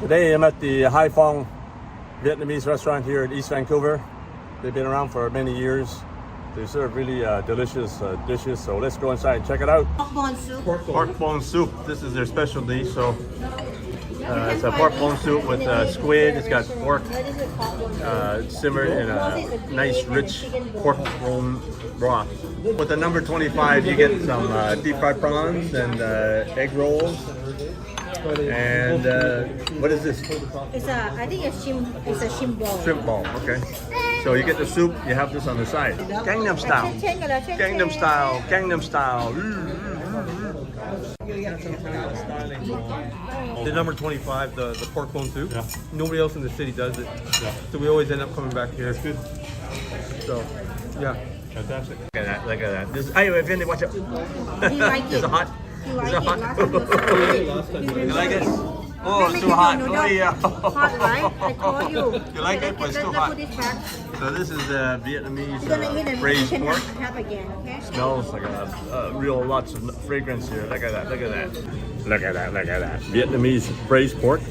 Today I'm at the Hai Phong Vietnamese Restaurant here in East Vancouver. They've been around for many years. They serve really delicious dishes, so let's go inside and check it out. Pork bone soup. Pork bone soup. This is their specialty. So it's a pork bone soup with squid. It's got pork simmered in a nice rich pork bone broth. With the number 25, you get some deep fried prawns and egg rolls. And what is this? I think it's shrimp ball. Shrimp ball. Okay. So you get the soup. You have this on the side. Gangnam style. Gangnam style. Gangnam style. The number 25, the pork bone soup. Yeah. Nobody else in the city does it. Yeah. So we always end up coming back here. Good. So, yeah. Fantastic. Look at that. Look at that. This. Hey, Vinny, watch out. You like Is it? it hot? You like Is it? it hot? Last time You like it? Oh, it's too hot. Oh, yeah. Hot, right? I told you. You like it, but it's too hot. Put it back. So this is the Vietnamese You're gonna eat it. braised You can pork. have again, okay? Smells like a real lots of fragrance here. Look at that. Look at that. Look at that. Look at that. Vietnamese braised pork.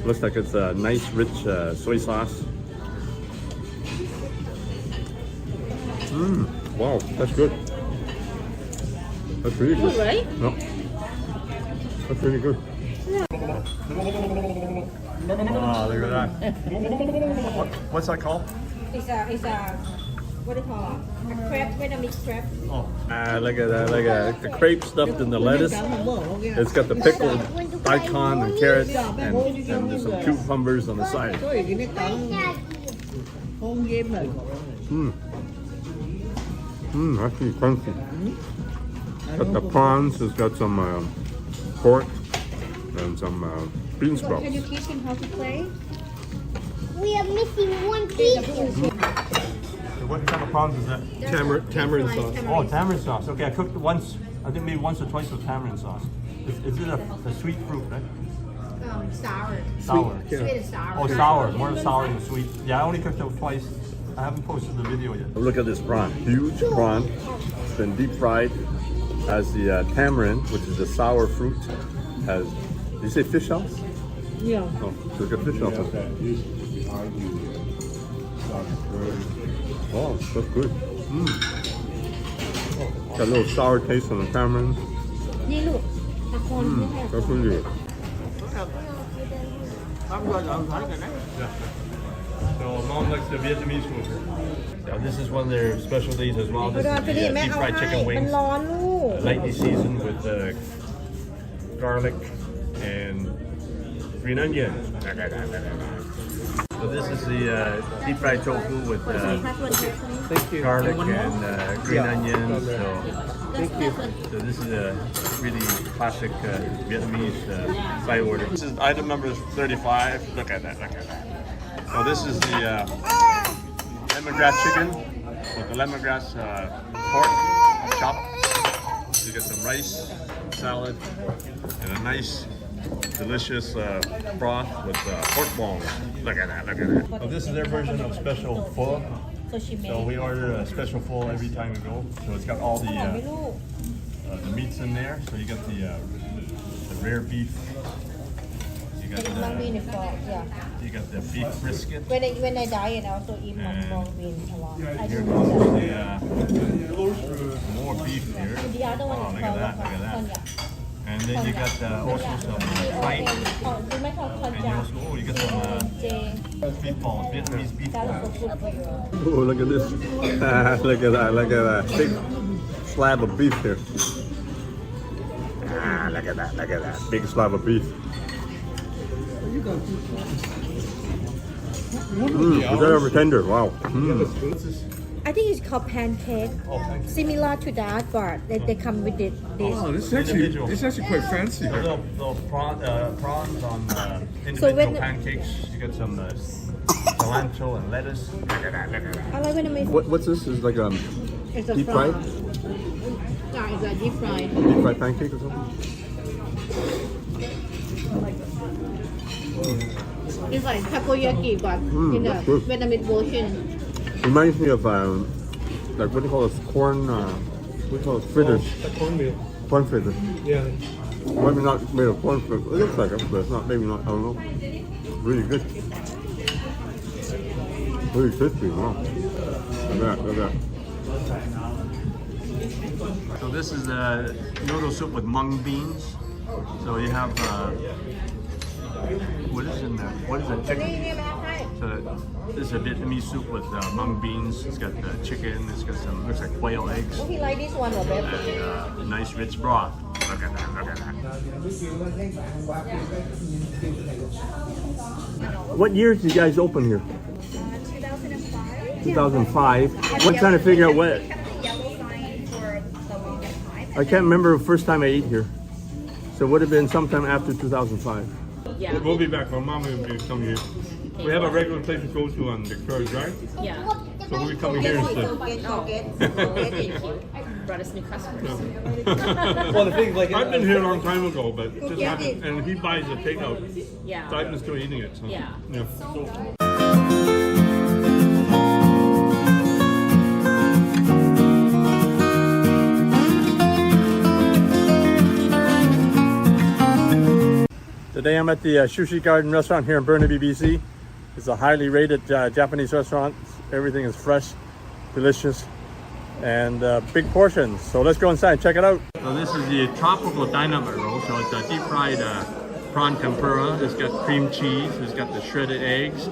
Looks like it's a nice, rich soy sauce. Mmm. Wow, that's good. That's really good. Good, right? No. That's really good. Oh, look at that. What's that called? It's a what do you call it? A crepe, Vietnamese crepe. Oh. Look at that. Look at that. The crepe stuffed in the lettuce. It's got the pickled daikon and carrots and there's some cucumbers on the side. Actually crunchy. Got the prawns. It's got some pork and some bean sprouts. Can you teach him how to play? We are missing one piece. What kind of prawns is that? Tamarind sauce. Oh, tamarind sauce. Okay, I cooked it once. I think maybe once or twice with tamarind sauce. Is it a sweet fruit, right? Sour. Sour. Sweet and sour. Oh, sour. More sour than sweet. Yeah, I only cooked it twice. I haven't posted the video yet. Look at this prawn. Huge prawn. It's been deep fried. Has the tamarind, which is a sour fruit. Has, did you say fish sauce? Yeah. Oh, so it's got fish sauce. Oh, that's good. Got a little sour taste on the tamarind. นี่ลูกตะโกนไม่ให้ That's really good. So mom likes the Vietnamese food. Now this is one of their specialties as well. อุ This ด is รไปดิ the แม่ deep เอา fried ให้ chicken มัน wings, ร้อนลูก lightly seasoned with garlic and green onion. So this is the deep fried tofu with Thank you. garlic and green onions. Thank you. So this is a really classic Vietnamese side order. This is item number 35. Look at that, look at that. So this is the lemongrass chicken with the lemongrass pork chopped. You get some rice, salad, and a nice, delicious broth with pork bones. Look at that, look at that. So this is their version of special pho. So we order a special pho every time we go. So it's got all the meats in there. So you got the rare beef. You got you got the beef brisket. When I diet, I also eat mung bean a lot. I Here don't know goes that. the more beef here. The other one Oh, is look at called that, look at that. cognac. And then you got also some tripe. Oh, you might call And you cognac. also, oh, you got some J. beef balls, Vietnamese beef That balls. was good for you. Oh, look at this. Look at that, look at that. Big slab of beef here. Look at that, look at that. Big slab of beef. Is that ever tender? Wow. I think it's called pancake. Similar to that, but they come with this. Oh, this is actually quite fancy. Little prawns on individual So when- pancakes. You got some cilantro and lettuce. Look at that, look at that. I like when I make What's this? Is like it's a deep fried? Yeah, it's a deep fried. Deep fried pancake or something? It's like takoyaki, but in a that's good. Vietnamese version. Reminds me of like what do you call it? Corn. What do you call it? Fritters. The cornmeal. Corn fritters. Yeah. Maybe not made of corn soup. It looks like it, but it's not. Maybe not. I don't know. Really good. Really crispy. Wow. Look at that. Look at that. So this is a noodle soup with mung beans. So you have what is in there? What is it? Chicken. So this is a Vietnamese soup with mung beans. It's got chicken. It's got some looks like quail eggs. He like this one or better? And nice rich broth. Look at that. Look at that. What years did you guys open here? 2005. 2005. What trying to figure out what? We kept the yellow sign for the longest time. I can't remember the first time I ate here. So it would have been sometime after 2005. Yeah. We'll be back. My mom will be coming here. We have a regular place to go to on Victoria Drive. Yeah. So we'll be coming here instead. Thank you. Brought us new customers. Well, the thing is, like, I've been here a long time ago, but it just happened. And he buys the takeout. Yeah. So I've been still eating it. So. Yeah. Today I'm at the Sushi Garden Restaurant here in Burnaby, BC. It's a highly rated Japanese restaurant. Everything is fresh, delicious, and big portions. So let's go inside and check it out. So this is the Tropicsl Dynamite Roll. So it's a deep fried prawn tempura. It's got cream cheese. It's got the shredded eggs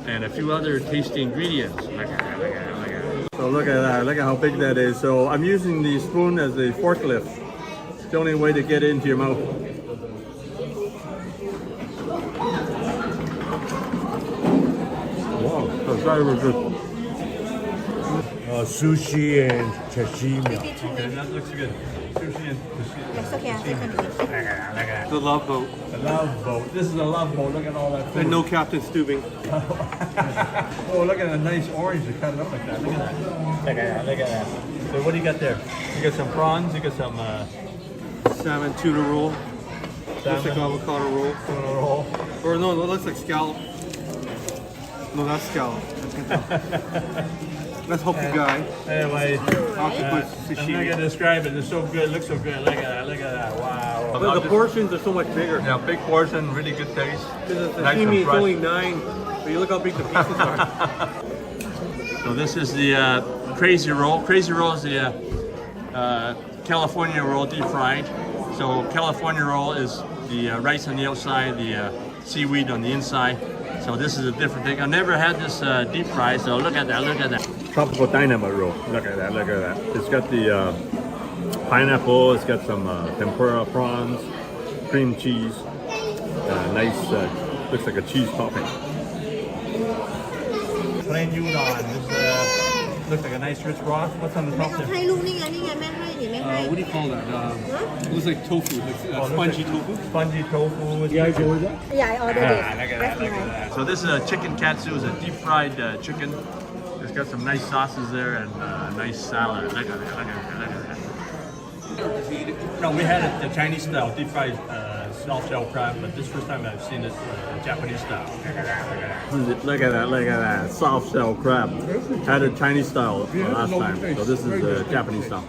and a few other tasty ingredients. Look at that, look at that, look at that. So look at that, look at how big that is. So I'm using the spoon as a forklift. It's the only way to get it into your mouth. Wow, that's very good. Sushi and sashimi. Okay, that looks good. Sushi and It's okay, it's the love boat. a love boat. This is a love boat. Look at all that food. And no Captain Stubing. Oh, look at a nice orange to cut it up like that. Look at that. Look at that. Look at that. So what do you got there? You got some prawns. You got some Salmon tuna roll. Looks like salmon avocado roll. tuna roll. Or no, it looks like scallop. No, that's scallop. That's Hopi guy. Anyway, Octopus I'm not sashimi. gonna describe it. It's so good. It looks so good. Look at that. Look at that. Wow. But the portions are so much bigger. Yeah, big portion, really good taste. Because the Nice and sashimi is fresh. only 9, but you look how big the pieces are. So this is the Crazy Roll. Crazy Roll is the California roll deep fried. So California roll is the rice on the outside, the seaweed on the inside. So this is a different thing. I've never had this deep fried, so look at that, look at that. Tropicsl Dynamite Roll. Look at that, look at that. It's got the pineapple, it's got some tempura prawns, cream cheese, nice, looks like a cheese topping. Plain udon. This looks like a nice rich broth. What's on the top เอา there? ให้ลูกนี่ไงนี่ไงแม่ให้นี่แม่ให้ What do you call that? It looks like tofu, like spongy tofu. Spongy tofu. Yeah, I ordered it. Look at that, look at that. So this is a chicken katsu. It's a deep fried chicken. It's got some nice sauces there and nice salad. Look at that, look at that, look at that. No, we had it the Chinese style, deep fried soft shell crab, but this first time I've seen it Japanese style. Look at that, look at that. Look at that, look at that. Soft shell crab. Had it Chinese style last time, so this is the Japanese style.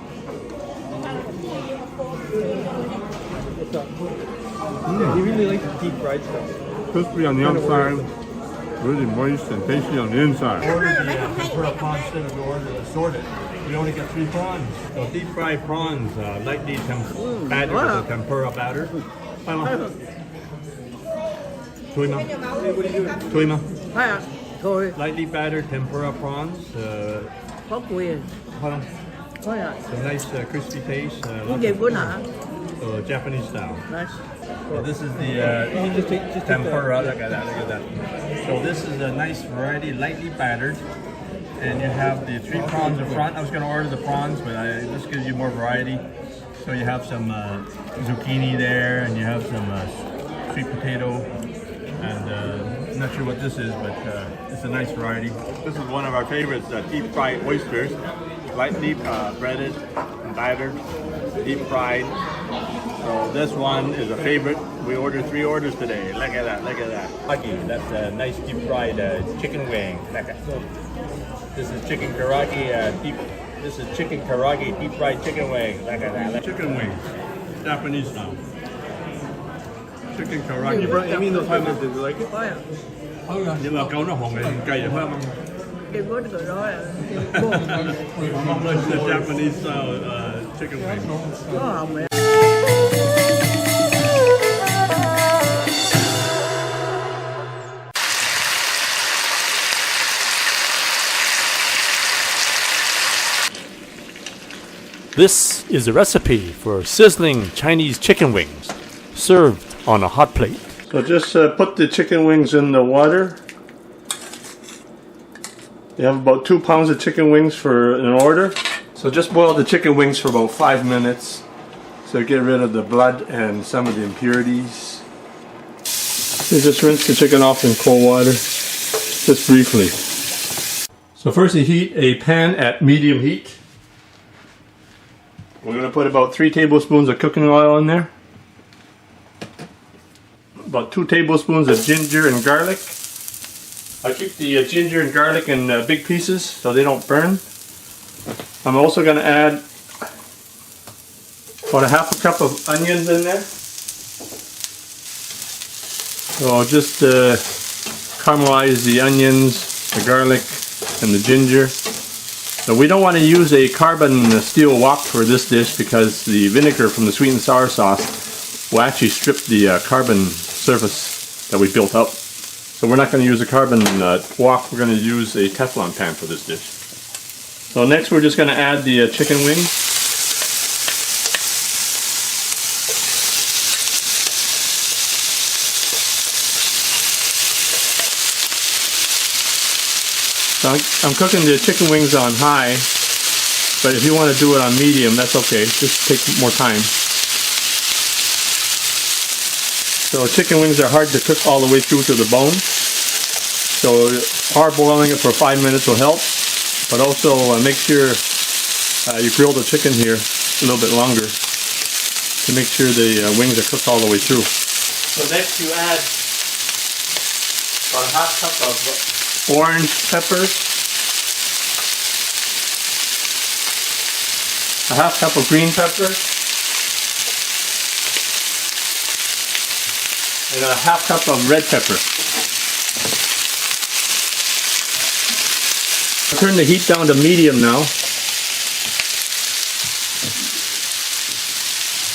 He really likes the deep fried stuff. Crispy on the outside, really moist and tasty on the inside. Ordered the tempura prawn instead of ordered assorted. We only get 3 prawns. So deep fried prawns, lightly battered with the tempura batter. Tuima. Lightly battered tempura prawns. Some nice crispy taste. So Japanese style. So this is the tempura. Look at that, look at that. So this is a nice variety, lightly battered. And you have the 3 prawns in front. I was going to order the prawns, but this gives you more variety. So you have some zucchini there, and you have some sweet potato. And I'm not sure what this is, but it's a nice variety. This is one of our favorites, deep fried oysters. Lightly breaded and battered, deep fried. So this one is a favorite. We ordered 3 orders today. Look at that, look at that. That's a nice deep fried chicken wing. This is chicken karaage This is chicken karaage deep fried chicken wing. Look at that. Chicken wings, Japanese style. Chicken Karaage. You brought Amy those hot dogs. Did you like it? Nhưng mà câu nó hồn này cay vậy phải không? Mong lên the Japanese style chicken wings. This is a recipe for sizzling Chinese chicken wings, served on a hot plate. So just put the chicken wings in the water. You have about 2 pounds of chicken wings for an order. So just boil the chicken wings for about 5 minutes. So get rid of the blood and some of the impurities. You just rinse the chicken off in cold water, just briefly. So first you heat a pan at medium heat. We're going to put about 3 tablespoons of cooking oil in there. About 2 tablespoons of ginger and garlic. I keep the ginger and garlic in big pieces so they don't burn. I'm also going to add about a half a cup of onions in there. So I'll just caramelize the onions, the garlic, and the ginger. So we don't want to use a carbon steel wok for this dish because the vinegar from the sweet and sour sauce will actually strip the carbon surface that we built up. So we're not going to use a carbon wok, we're going to use a Teflon pan for this dish. So next we're just going to add the chicken wings. So I'm cooking the chicken wings on high, but if you want to do it on medium, that's okay. Just take more time. So chicken wings are hard to cook all the way through to the bone. So parboiling it for 5 minutes will help, but also make sure you grill the chicken here a little bit longer to make sure the wings are cooked all the way through. So next you add about a half cup of orange peppers, a half cup of green pepper, and a half cup of red pepper. Turn the heat down to medium now.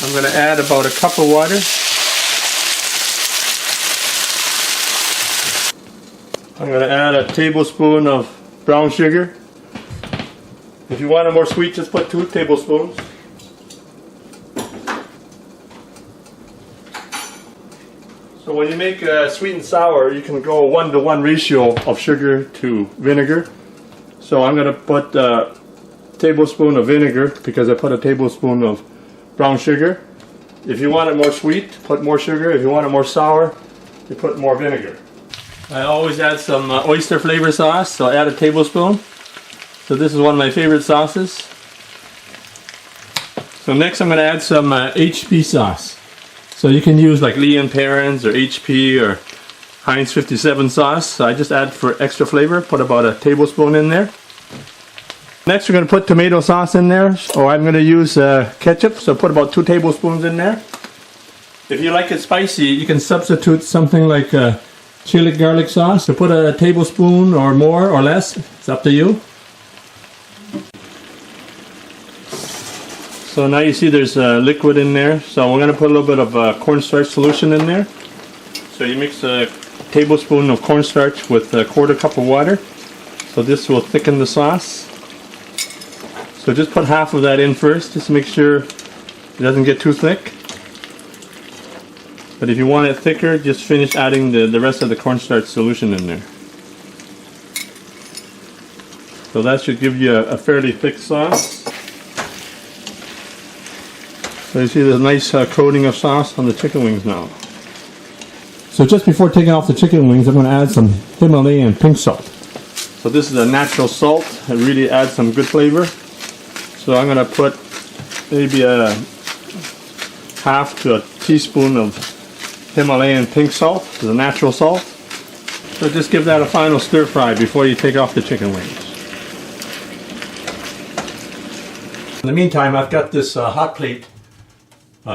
I'm going to add about a cup of water. I'm going to add a tablespoon of brown sugar. If you want it more sweet, just put 2 tablespoons. So when you make sweet and sour, you can go 1-to-1 ratio of sugar to vinegar. So I'm going to put a tablespoon of vinegar because I put a tablespoon of brown sugar. If you want it more sweet, put more sugar. If you want it more sour, you put more vinegar. I always add some oyster flavor sauce, so I add a tablespoon. So this is one of my favorite sauces. So next I'm going to add some HP sauce. So you can use like Lee & Perrins or HP or Heinz 57 sauce. So I just add for extra flavor, put about a tablespoon in there. Next we're going to put tomato sauce in there, or I'm going to use ketchup, so put about 2 tablespoons in there. If you like it spicy, you can substitute something like chili garlic sauce, so put a tablespoon or more or less, it's up to you. So now you see there's liquid in there, so we're going to put a little bit of cornstarch solution in there. So you mix a tablespoon of cornstarch with a 1/4 cup of water, so this will thicken the sauce. So just put half of that in first, just to make sure it doesn't get too thick. But if you want it thicker, just finish adding the rest of the cornstarch solution in there. So that should give you a fairly thick sauce. So you see the nice coating of sauce on the chicken wings now. So just before taking off the chicken wings, I'm going to add some Himalayan pink salt. So this is a natural salt. It really adds some good flavor. So I'm going to put maybe a half to a teaspoon of Himalayan pink salt. It's a natural salt. So just give that a final stir fry before you take off the chicken wings. In the meantime, I've got this hot plate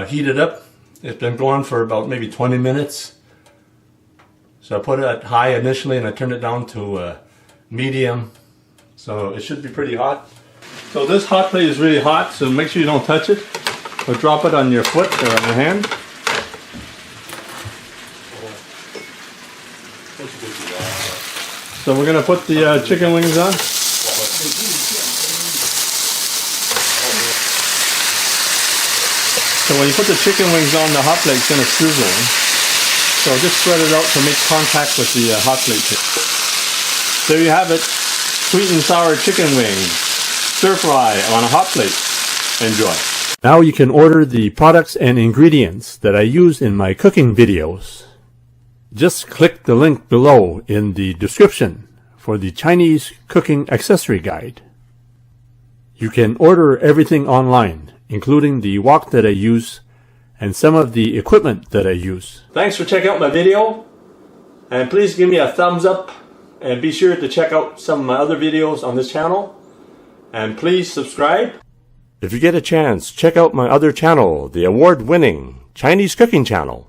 heated up, It's been going for about maybe 20 minutes. So I put it at high initially and I turned it down to medium. So it should be pretty hot. So this hot plate is really hot, so make sure you don't touch it. Or drop it on your foot or on your hand. So we're going to put the chicken wings on. So when you put the chicken wings on, the hot plate's going to sizzle. So just spread it out to make contact with the hot plate. There you have it. Sweet and sour chicken wings. Stir fry on a hot plate. Enjoy. Now you can order the products and ingredients that I use in my cooking videos. Just click the link below in the description for the Chinese cooking accessory guide. You can order everything online, including the wok that I use and some of the equipment that I use. Thanks for checking out my video, and please give me a thumbs up and be sure to check out some of my other videos on this channel, and please subscribe. If you get a chance, check out my other channel, the award-winning Chinese cooking channel.